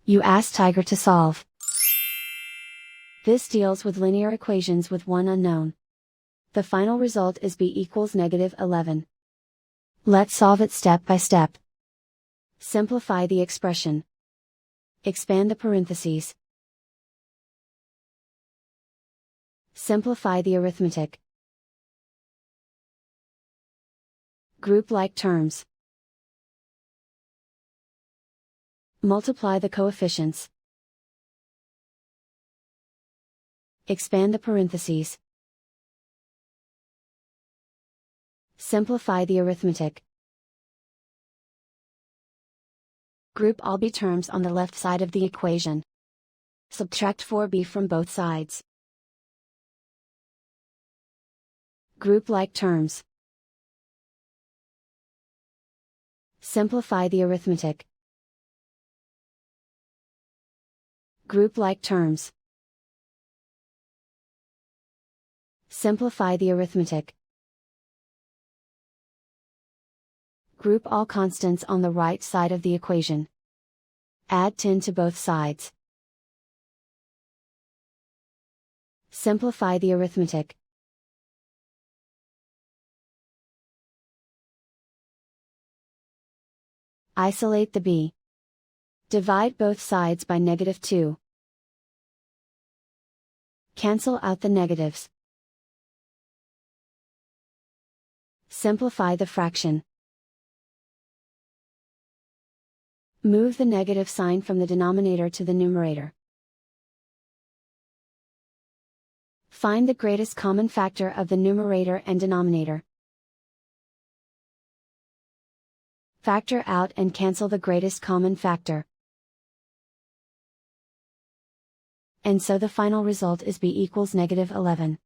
You ask Tiger to solve. This deals with linear equations with one unknown. The final result is b equals -11. Let's solve it step by step. Simplify the expression. Expand the parentheses. Simplify the arithmetic. Group like terms. Multiply the coefficients. Expand the parentheses. Simplify the arithmetic. Group all b terms on the left side of the equation. Subtract 4b from both sides. Group like terms. Simplify the arithmetic. Group like terms. Simplify the arithmetic. Group all constants on the right side of the equation. Add 10 to both sides. Simplify the arithmetic. Isolate the b. Divide both sides by -2. Cancel out the negatives. Simplify the fraction. Move the negative sign from the denominator to the numerator. Find the greatest common factor of the numerator and denominator. Factor out and cancel the greatest common factor. And so the final result is b equals -11.